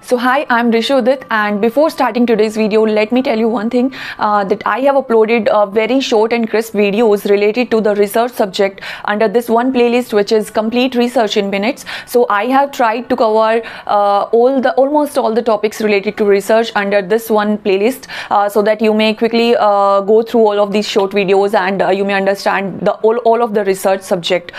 So hi, I'm Rishudit, and before starting today's video, let me tell you one thing that I have uploaded very short and crisp videos related to the research subject under this one playlist, which is Complete Research in Minutes. So I have tried to cover almost all the topics related to research under this one playlist, so that you may quickly go through all of these short videos and you may understand all of the research subject.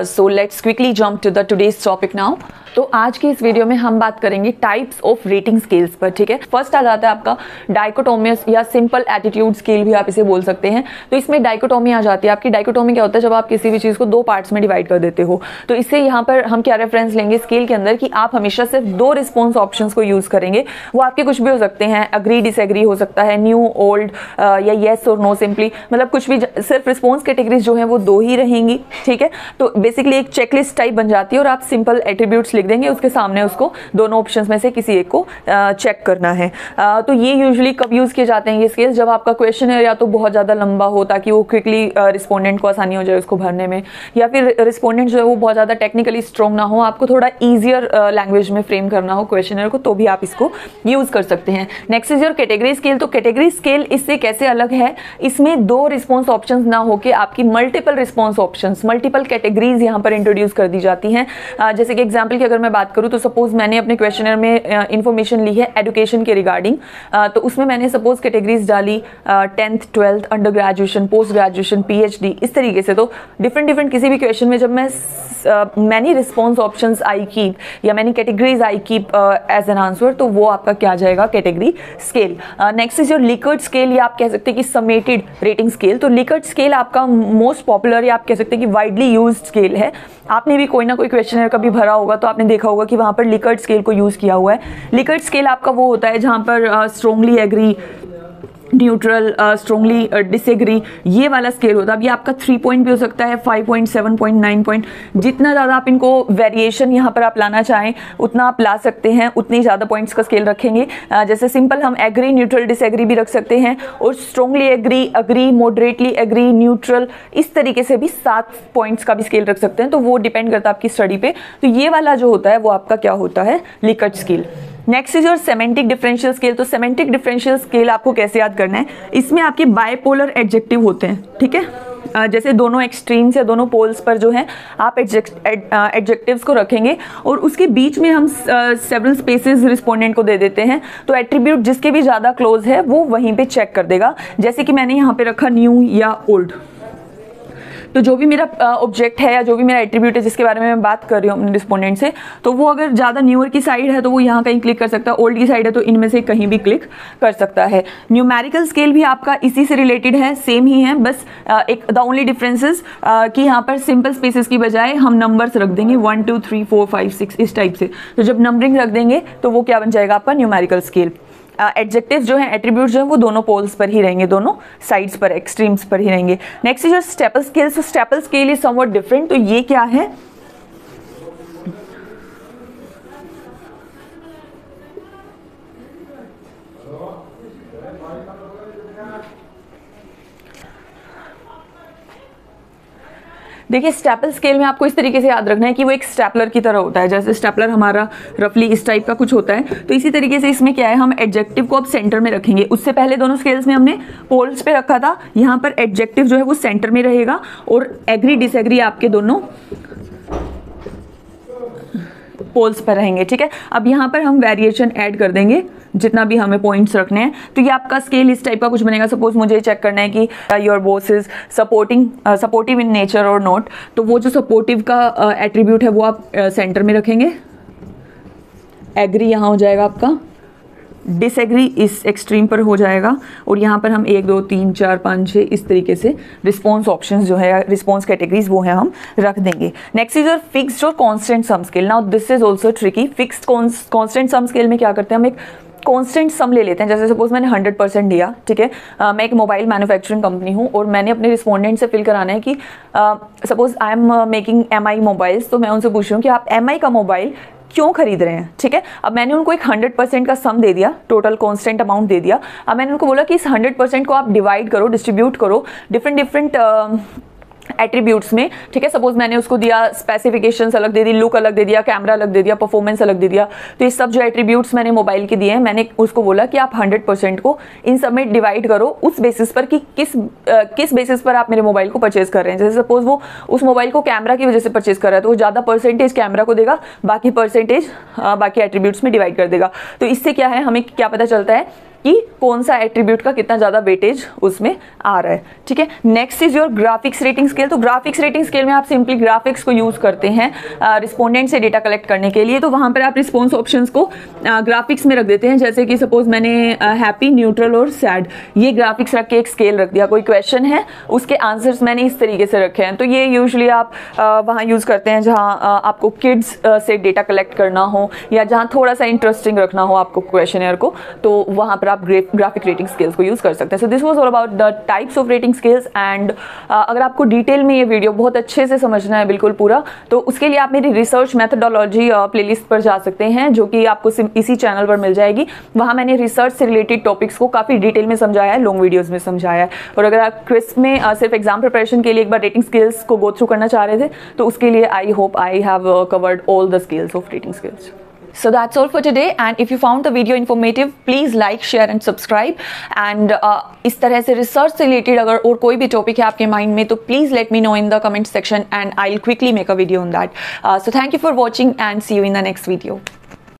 So let's quickly jump to the today's topic now. तो आज की इस video में हम बात करेंगे types of rating scales पर। ठीक है, फर्स्ट आ जाता है आपका डाइकोटोमियस या सिंपल एटीट्यूड स्केल भी आप इसे बोल सकते हैं। तो इसमें डाइकोटोमी आ जाती है। आपकी डाइकोटोमी क्या होता है, जब आप किसी भी चीज को दो पार्ट्स में डिवाइड कर देते हो। तो इससे यहाँ पर हम क्या रेफरेंस लेंगे स्केल के अंदर कि आप हमेशा सिर्फ दो रिस्पॉन्स ऑप्शंस को यूज करेंगे। वो आपके कुछ भी हो सकते हैं, अग्री डिसएग्री हो सकता है, न्यू ओल्ड या येस और नो सिंपली, मतलब कुछ भी, सिर्फ रिस्पॉन्स कैटेगरीज जो है वो दो ही रहेंगी। ठीक है, तो बेसिकली एक चेकलिस्ट टाइप बन जाती है और आप सिंपल एट्रीब्यूट्स लिख देंगे, उसके सामने उसको दोनों ऑप्शंस में से किसी एक को चेक करना है। तो ये यूजुअली कब यूज किए जाते हैं ये स्केल्स, जब आपका क्वेश्चन है या तो बहुत ज्यादा लंबा हो ताकि वो क्विकली रिस्पोंडेंट को आसानी हो जाए उसको भरने में, या फिर रिस्पोंडेंट जो है वो बहुत ज्यादा टेक्निकली स्ट्रॉन्ग ना हो, आपको थोड़ा ईजियर लैंग्वेज में फ्रेम करना हो क्वेश्चनर को, तो भी आप इसको यूज कर सकते हैं। Next is your category scale. तो कैटेगरी स्केल इससे कैसे अलग है, इसमें दो रिस्पॉन्स ऑप्शंस ना होके आपकी multiple response options, multiple categories यहाँ पर इंट्रोड्यूस कर दी जाती हैं। जैसे कि एग्जाम्पल की अगर मैं बात करूँ तो सपोज मैंने अपने क्वेश्चनर में इंफॉर्मेशन ली है एजुकेशन के रिगार्डिंग, तो उसमें मैंने सपोज कैटेगरीज डाली 10th 12th under graduation, post graduation, PhD, इस तरीके से। तो डिफरेंट किसी भी क्वेश्चन में जब मैं many response options I keep या many categories I keep as an answer, तो वो आपका क्या आ जाएगा, category scale. Next is your Likert scale, या आप कह सकते हैं कि समेटेड रेटिंग स्केल। तो लिकर्ट स्केल आपका मोस्ट पॉपुलर या आप कह सकते हैं कि वाइडली यूज्ड स्केल है। आपने भी कोई ना कोई क्वेश्चनर कभी भरा होगा तो आपने देखा होगा कि वहां पर लिकर्ट स्केल को यूज किया हुआ है। लिकर्ट स्केल आपका वो होता है जहां पर strongly agree, neutral, strongly disagree, ये वाला स्केल होता है। अब ये आपका 3 पॉइंट भी हो सकता है, 5 पॉइंट, 7 पॉइंट, 9 पॉइंट, जितना ज़्यादा आप इनको वेरिएशन यहाँ पर आप लाना चाहें उतना आप ला सकते हैं, उतनी ज़्यादा पॉइंट्स का स्केल रखेंगे। जैसे सिंपल हम एग्री, न्यूट्रल, डिसएग्री भी रख सकते हैं, और strongly agree, agree, moderately agree, neutral, इस तरीके से भी 7 पॉइंट्स का भी स्केल रख सकते हैं। तो वो डिपेंड करता है आपकी स्टडी पे। तो ये वाला जो होता है वो आपका क्या होता है, Likert scale. Next is your semantic differential scale. तो सेमेंटिक डिफरेंशियल स्केल आपको कैसे याद करना है, इसमें आपके बायपोलर एडजेक्टिव होते हैं। ठीक है, जैसे दोनों एक्सट्रीम्स या दोनों पोल्स पर जो है आप एडजेक्टिव्स को रखेंगे और उसके बीच में हम सेवरल स्पेसेस रिस्पोंडेंट को दे देते हैं। तो एट्रीब्यूट जिसके भी ज़्यादा क्लोज है वो वहीं पे चेक कर देगा। जैसे कि मैंने यहाँ पे रखा न्यू या ओल्ड, तो जो भी मेरा ऑब्जेक्ट है या जो भी मेरा एट्रीब्यूट है जिसके बारे में मैं बात कर रही हूँ अपने रिस्पोंडेंट से, तो वो अगर ज़्यादा न्यूअर की साइड है तो वो यहाँ कहीं क्लिक कर सकता है, ओल्ड की साइड है तो इनमें से कहीं भी क्लिक कर सकता है। न्यूमेरिकल स्केल भी आपका इसी से रिलेटेड है, सेम ही है, बस एक द ओनली डिफरेंसेस कि यहाँ पर सिंपल स्पेसेस की बजाय हम नंबर्स रख देंगे 1 2 3 4 5 6 इस टाइप से। तो जब नंबरिंग रख देंगे तो वो क्या बन जाएगा आपका न्यूमेरिकल स्केल। एडजेक्टिव्स जो है, एट्रीब्यूट्स जो है वो दोनों पोल्स पर ही रहेंगे, दोनों साइड्स पर, एक्सट्रीम्स पर ही रहेंगे। Next is your Stapel scale. तो Stapel scale is somewhat different. तो ये क्या है, देखिए स्टेपल स्केल में आपको इस तरीके से याद रखना है कि वो एक स्टेपलर की तरह होता है। जैसे स्टेपलर हमारा रफली इस टाइप का कुछ होता है, तो इसी तरीके से इसमें क्या है, हम एडजेक्टिव को अब सेंटर में रखेंगे। उससे पहले दोनों स्केल्स में हमने पोल्स पे रखा था, यहाँ पर एडजेक्टिव जो है वो सेंटर में रहेगा और एग्री डिसएग्री आपके दोनों पोल्स पर रहेंगे। ठीक है, अब यहाँ पर हम वेरिएशन ऐड कर देंगे जितना भी हमें पॉइंट्स रखने हैं। तो ये आपका स्केल इस टाइप का कुछ बनेगा। सपोज मुझे चेक करना है कि your boss is supportive in nature और नॉट, तो वो जो सपोर्टिव का एट्रीब्यूट है वो आप सेंटर में रखेंगे। एग्री यहाँ हो जाएगा आपका, डिसएग्री इस एक्सट्रीम पर हो जाएगा, और यहाँ पर हम 1 2 3 4 5 6 इस तरीके से रिस्पॉन्स ऑप्शंस जो है, रिस्पॉन्स कैटेगरीज वो है हम रख देंगे। नेक्स्ट इज योर फिक्स्ड और constant sum scale. Now this is also tricky. Fixed constant sum scale में क्या करते हैं, हम एक कांस्टेंट सम ले लेते हैं। जैसे सपोज मैंने 100% लिया, ठीक है, मैं एक मोबाइल मैन्युफैक्चरिंग कंपनी हूँ और मैंने अपने रिस्पोंडेंट से फिल कराना है कि suppose I am making MI mobiles, तो मैं उनसे पूछ रही हूँ कि आप MI का मोबाइल क्यों खरीद रहे हैं। ठीक है, अब मैंने उनको एक 100% का सम दे दिया, टोटल कांस्टेंट अमाउंट दे दिया। अब मैंने उनको बोला कि इस 100% को आप डिवाइड करो, डिस्ट्रीब्यूट करो डिफरेंट एट्रीब्यूट्स में, ठीक है। सपोज मैंने उसको दिया स्पेसिफिकेशंस अलग दे दी, लुक अलग दे दिया, कैमरा अलग दे दिया, परफॉर्मेंस अलग दे दिया, तो ये सब जो एट्रीब्यूट्स मैंने मोबाइल के दिए हैं, मैंने उसको बोला कि आप 100% को इन सब में डिवाइड करो उस बेसिस पर कि किस बेसिस पर आप मेरे मोबाइल को परचेज कर रहे हैं। जैसे सपोज वो उस मोबाइल को कैमरा की वजह से परचेज कर रहा है तो वो ज़्यादा परसेंटेज कैमरा को देगा, बाकी परसेंटेज बाकी एट्रीब्यूट्स में डिवाइड कर देगा। तो इससे क्या है, हमें क्या पता चलता है कि कौन सा एट्रीब्यूट का कितना ज़्यादा वेटेज उसमें आ रहा है, ठीक है। Next is your graphics rating scale. तो ग्राफिक्स रेटिंग स्केल में आप सिंपली ग्राफिक्स को यूज़ करते हैं रिस्पोंडेंट से डेटा कलेक्ट करने के लिए। तो वहाँ पर आप रिस्पॉन्स ऑप्शंस को ग्राफिक्स में रख देते हैं। जैसे कि सपोज मैंने हैप्पी, न्यूट्रल और सैड ये ग्राफिक्स रख के एक स्केल रख दिया। कोई क्वेश्चन है, उसके आंसर्स मैंने इस तरीके से रखे हैं। तो ये यूजली आप वहाँ यूज़ करते हैं जहाँ आपको किड्स से डेटा कलेक्ट करना हो या जहाँ थोड़ा सा इंटरेस्टिंग रखना हो आपको क्वेश्चनर को, तो वहाँ पर आप ग्राफिक रेटिंग स्केल्स को यूज कर सकते हैं। So this was all about the types of rating scales. And अगर आपको डिटेल में ये वीडियो बहुत अच्छे से समझना है बिल्कुल पूरा, तो उसके लिए आप मेरी रिसर्च मेथडोलॉजी प्लेलिस्ट पर जा सकते हैं, जो कि आपको इसी चैनल पर मिल जाएगी। वहाँ मैंने रिसर्च से रिलेटेड टॉपिक्स को काफ़ी डिटेल में समझाया है, लॉन्ग वीडियोज़ में समझाया है। और अगर आप क्विज में सिर्फ एग्जाम प्रिपरेशन के लिए एक बार रेटिंग स्केल्स को गो थ्रू करना चाह रहे थे, तो उसके लिए I hope I have covered all the scales of rating scales. So that's all for today, and if you found the video informative, please like, share and subscribe. And इस तरह से रिसर्च से रिलेटेड अगर और कोई भी topic है आपके माइंड में, तो please let me know in the comment section and I'll quickly make a video on that. So thank you for watching and see you in the next video.